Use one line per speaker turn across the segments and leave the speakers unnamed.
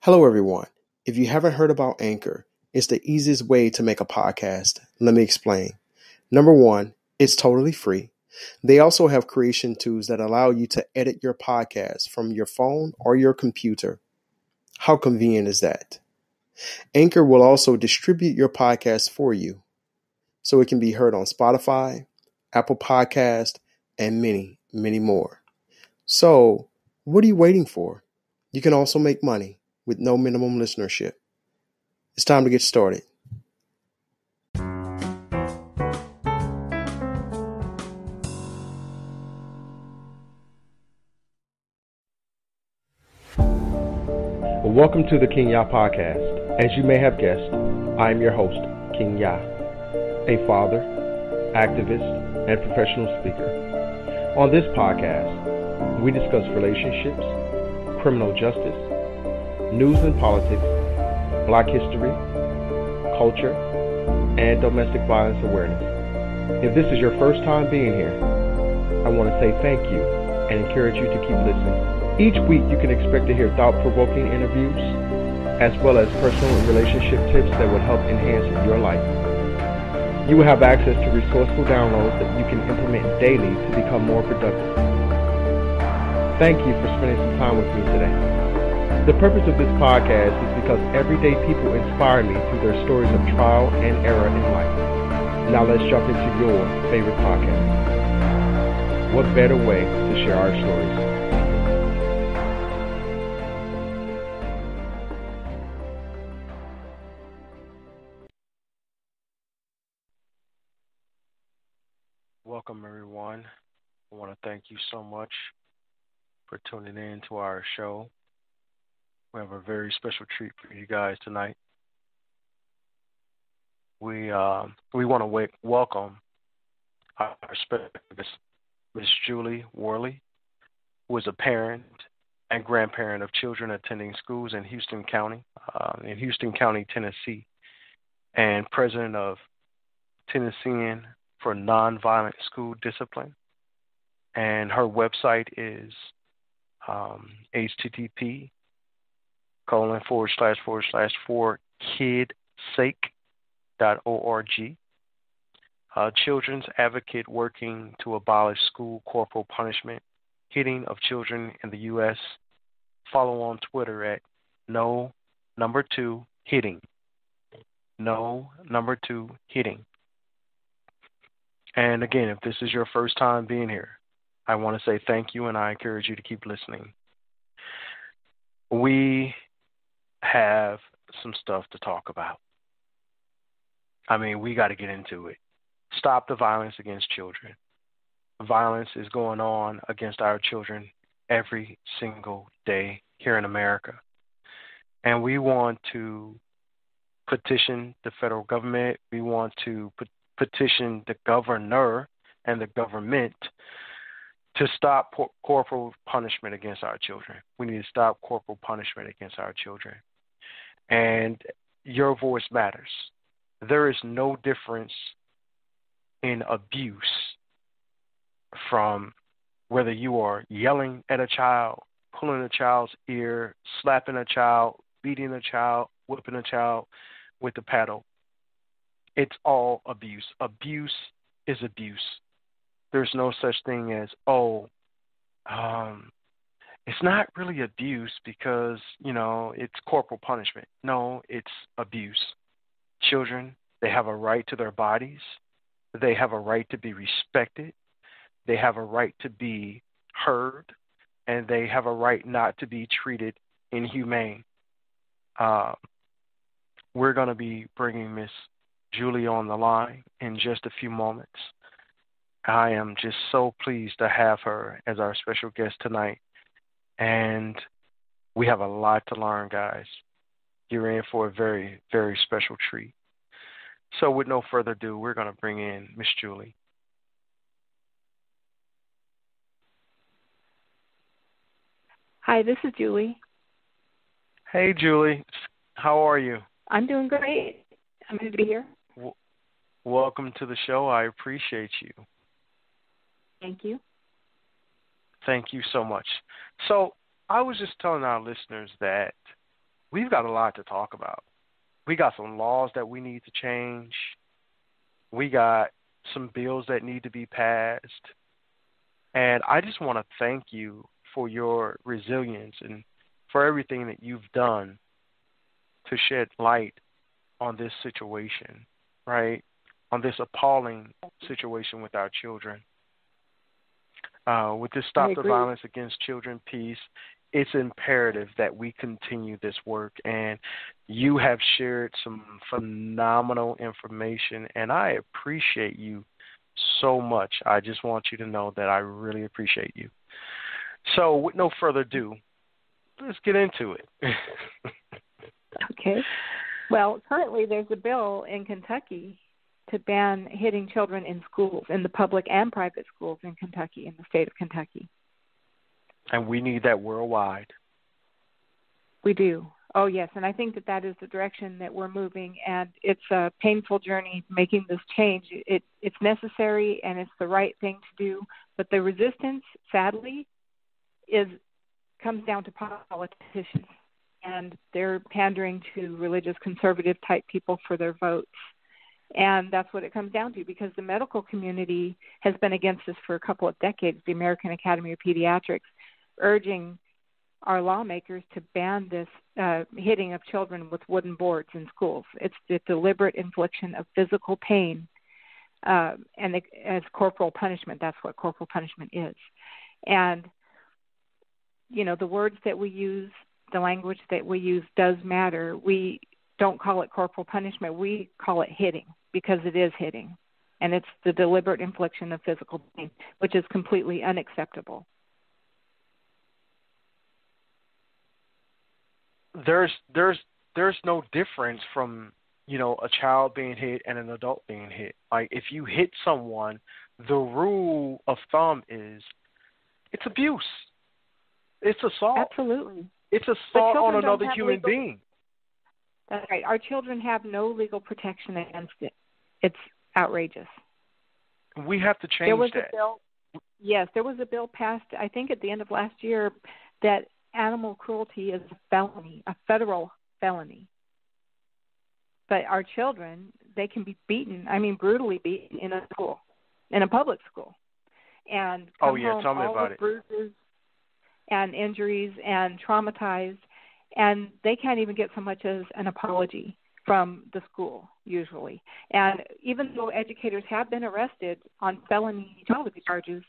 Hello, everyone. If you haven't heard about Anchor, it's the easiest way to make a podcast. Let me explain. Number one, it's totally free. They also have creation tools that allow you to edit your podcast from your phone or your computer. How convenient is that? Anchor will also distribute your podcast for you, so it can be heard on Spotify, Apple Podcast, and many, many more. So, what are you waiting for? You can also make money with no minimum listenership. It's time to get started. Well, welcome to the Kingya podcast. As you may have guessed, I am your host, Kingya, a father, activist, and professional speaker. On this podcast, we discuss relationships, criminal justice, news and politics, Black history, culture, and domestic violence awareness. If this is your first time being here, I want to say thank you and encourage you to keep listening. Each week you can expect to hear thought-provoking interviews, as well as personal and relationship tips that will help enhance your life. You will have access to resourceful downloads that you can implement daily to become more productive. Thank you for spending some time with me today. The purpose of this podcast is because everyday people inspire me through their stories of trial and error in life. Now let's jump into your favorite podcast. What better way to share our stories? Welcome, everyone. I want to thank you so much for tuning in to our show. We have a very special treat for you guys tonight. We want to welcome our special guest, Miss Julie Worley, who is a parent and grandparent of children attending schools in Houston County, Tennessee, and president of Tennessean for Nonviolent School Discipline. And her website is http://forkidsake.org. Children's advocate working to abolish school corporal punishment, hitting of children in the U.S. Follow on Twitter at no2hitting. No2hitting. And again, if this is your first time being here, I want to say thank you, and I encourage you to keep listening. We have some stuff to talk about. I mean, we got to get into it. Stop the violence against children. Violence is going on against our children every single day here in America. And we want to petition the federal government. We want to petition the governor and the government to stop corporal punishment against our children. We need to stop corporal punishment against our children. And your voice matters. There is no difference in abuse from whether you are yelling at a child, pulling a child's ear, slapping a child, beating a child, whipping a child with a paddle. It's all abuse. Abuse is abuse. There's no such thing as, it's not really abuse because, it's corporal punishment. No, it's abuse. Children, they have a right to their bodies. They have a right to be respected. They have a right to be heard. And they have a right not to be treated inhumane. We're going to be bringing Miss Julie on the line in just a few moments. I am just so pleased to have her as our special guest tonight. And we have a lot to learn, guys. You're in for a very, very special treat. So with no further ado, we're going to bring in Miss Julie.
Hi, this is Julie.
Hey, Julie. How are you?
I'm doing great. I'm happy to be here.
Welcome to the show. I appreciate you.
Thank you.
Thank you so much. So I was just telling our listeners that we've got a lot to talk about. We got some laws that we need to change. We got some bills that need to be passed. And I just want to thank you for your resilience and for everything that you've done to shed light on this situation, right? On this appalling situation with our children. With this Stop the Violence Against Children piece, it's imperative that we continue this work. And you have shared some phenomenal information, and I appreciate you so much. I just want you to know that I really appreciate you. So with no further ado, let's get into it.
Okay. Well, currently there's a bill in Kentucky to ban hitting children in schools, in the public and private schools in Kentucky, in the state of Kentucky.
And we need that worldwide.
We do. Oh, yes, and I think that is the direction that we're moving, and it's a painful journey making this change. It's necessary, and it's the right thing to do, but the resistance, sadly, comes down to politicians, and they're pandering to religious conservative-type people for their votes. And that's what it comes down to, because the medical community has been against this for a couple of decades, the American Academy of Pediatrics, urging our lawmakers to ban this hitting of children with wooden boards in schools. It's the deliberate infliction of physical pain, and as corporal punishment. That's what corporal punishment is. And, you know, the words that we use, the language that we use does matter. We don't call it corporal punishment. We call it hitting, because it is hitting. And it's the deliberate infliction of physical pain, which is completely unacceptable.
There's no difference from, you know, a child being hit and an adult being hit. Like, if you hit someone, the rule of thumb is it's abuse. It's assault.
Absolutely.
It's assault on another human being.
That's right. Our children have no legal protection against it. It's outrageous.
We have to change that.
There was a bill passed, I think, at the end of last year, that animal cruelty is a felony, a federal felony. But our children, they can be beaten, brutally beaten in a school, in a public school. And come home
tell me
all
about
with
it.
Bruises and injuries and traumatized, and they can't even get so much as an apology from the school, usually. And even though educators have been arrested on felony child charges,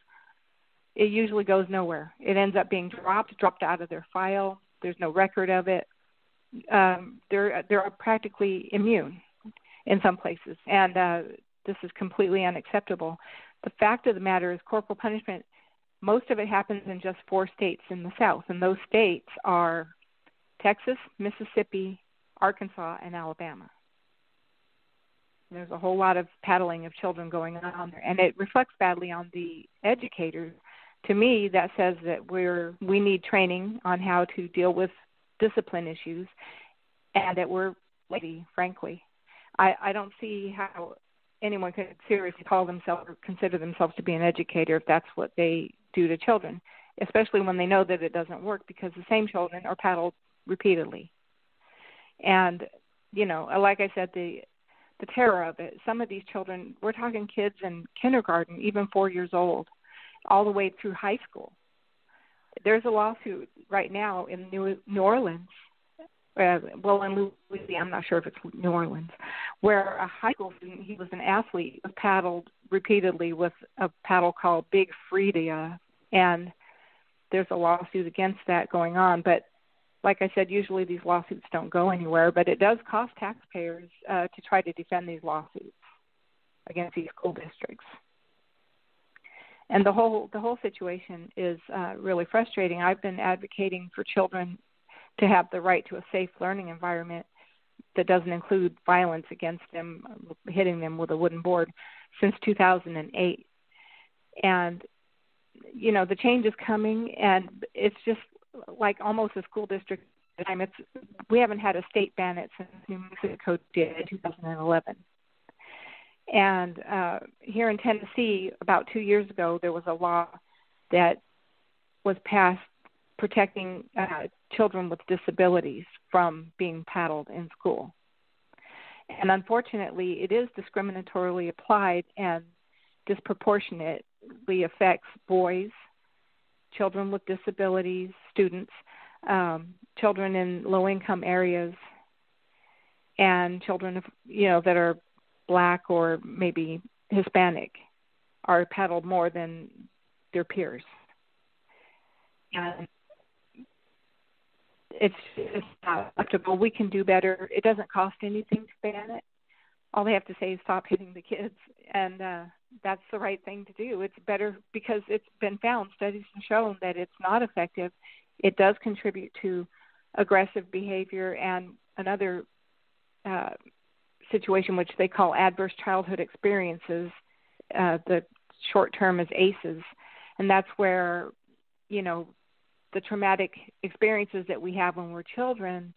it usually goes nowhere. It ends up being dropped out of their file. There's no record of it. They're practically immune in some places, and this is completely unacceptable. The fact of the matter is, corporal punishment, most of it happens in just 4 states in the South, and those states are Texas, Mississippi, Arkansas, and Alabama. There's a whole lot of paddling of children going on there, and it reflects badly on the educators. To me, that says that we need training on how to deal with discipline issues, and that we're lazy, frankly. I don't see how anyone could seriously call themselves or consider themselves to be an educator if that's what they do to children, especially when they know that it doesn't work, because the same children are paddled repeatedly. And, you know, like I said, the terror of it, some of these children, we're talking kids in kindergarten, even 4 years old, all the way through high school. There's a lawsuit right now in New Orleans, in Louisiana, I'm not sure if it's New Orleans, where a high school student, he was an athlete, was paddled repeatedly with a paddle called Big Freedia, and there's a lawsuit against that going on. But like I said, usually these lawsuits don't go anywhere, but it does cost taxpayers to try to defend these lawsuits against these school districts. And the whole situation is really frustrating. I've been advocating for children to have the right to a safe learning environment that doesn't include violence against them, hitting them with a wooden board, since 2008. And, you know, the change is coming, and it's just like almost a school district time. We haven't had a state ban it since New Mexico did in 2011. And here in Tennessee, about 2 years ago, there was a law that was passed protecting children with disabilities from being paddled in school. And unfortunately, it is discriminatorily applied and disproportionately affects boys, children with disabilities, students, children in low-income areas, and children that are Black or maybe Hispanic are paddled more than their peers. And it's not acceptable. We can do better. It doesn't cost anything to ban it. All they have to say is stop hitting the kids, and that's the right thing to do. It's better because it's been found, studies have shown that it's not effective. It does contribute to aggressive behavior and another situation which they call adverse childhood experiences. The short term is ACEs, and that's where, the traumatic experiences that we have when we're children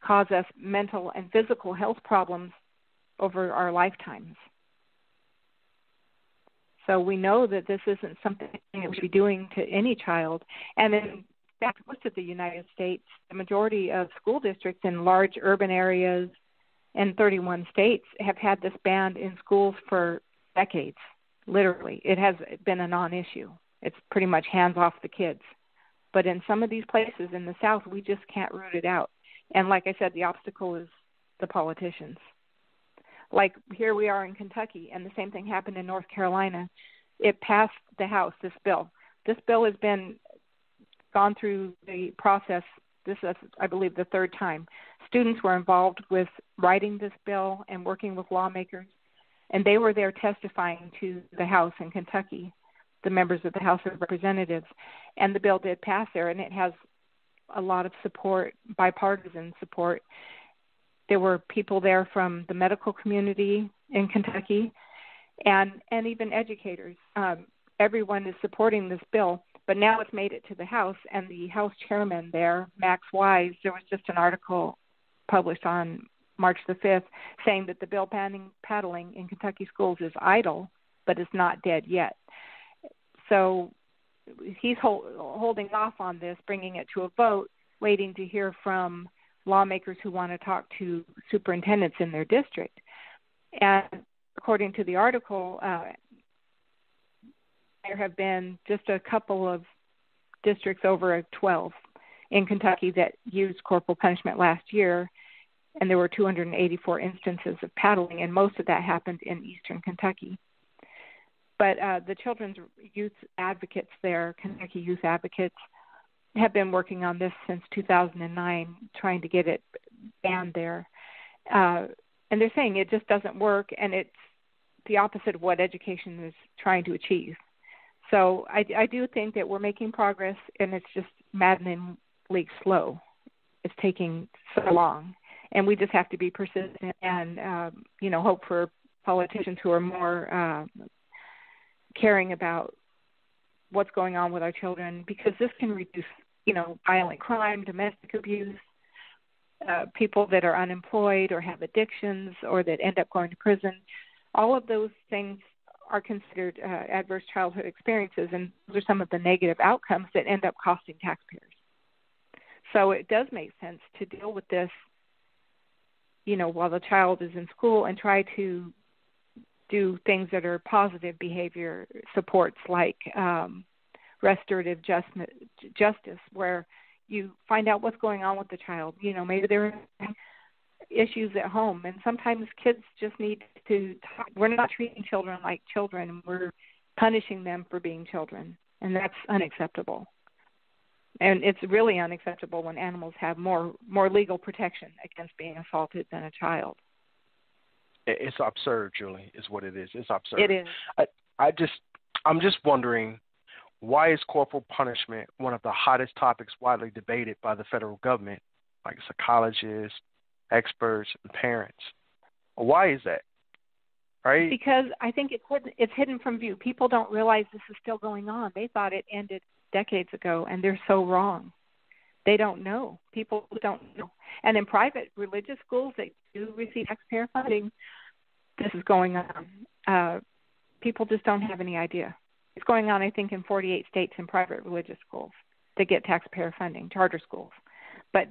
cause us mental and physical health problems over our lifetimes. So we know that this isn't something that we should be doing to any child. And in fact, most of the United States, the majority of school districts in large urban areas in 31 states have had this banned in schools for decades, literally. It has been a non-issue. It's pretty much hands off the kids. But in some of these places in the South, we just can't root it out. And like I said, the obstacle is the politicians. Like here we are in Kentucky, and the same thing happened in North Carolina. It passed the House, this bill. This bill has been gone through the process. This is, I believe, the third time. Students were involved with writing this bill and working with lawmakers, and they were there testifying to the House in Kentucky, the members of the House of Representatives. And the bill did pass there, and it has a lot of support, bipartisan support. There were people there from the medical community in Kentucky and even educators. Everyone is supporting this bill, but now it's made it to the House, and the House chairman there, Max Wise, there was just an article published on March the 5th saying that the bill banning paddling in Kentucky schools is idle, but it's not dead yet. So he's holding off on this, bringing it to a vote, waiting to hear from lawmakers who want to talk to superintendents in their district. And according to the article, there have been just a couple of districts over 12 in Kentucky that used corporal punishment last year, and there were 284 instances of paddling, and most of that happened in eastern Kentucky. But the children's youth advocates there, Kentucky Youth Advocates, have been working on this since 2009, trying to get it banned there. And they're saying it just doesn't work, and it's the opposite of what education is trying to achieve. So I do think that we're making progress, and it's just maddeningly slow. It's taking so long, and we just have to be persistent and, hope for politicians who are more caring about what's going on with our children, because this can reduce, violent crime, domestic abuse, people that are unemployed or have addictions or that end up going to prison. All of those things are considered adverse childhood experiences, and those are some of the negative outcomes that end up costing taxpayers. So it does make sense to deal with this, while the child is in school, and try to do things that are positive behavior supports, like restorative justice, where you find out what's going on with the child. Maybe there are issues at home, and sometimes kids just need to talk. We're not treating children like children. We're punishing them for being children, and that's unacceptable. And it's really unacceptable when animals have more legal protection against being assaulted than a child.
It's absurd, Julie, is what it is. It's absurd.
It is.
I'm just wondering, why is corporal punishment one of the hottest topics widely debated by the federal government, like psychologists, experts, and parents? Why is that? Right?
Because I think it's hidden from view. People don't realize this is still going on. They thought it ended decades ago, and they're so wrong. They don't know. People don't know. And in private religious schools that do receive taxpayer funding, this is going on. People just don't have any idea. It's going on, I think, in 48 states in private religious schools. that get taxpayer funding, charter schools. But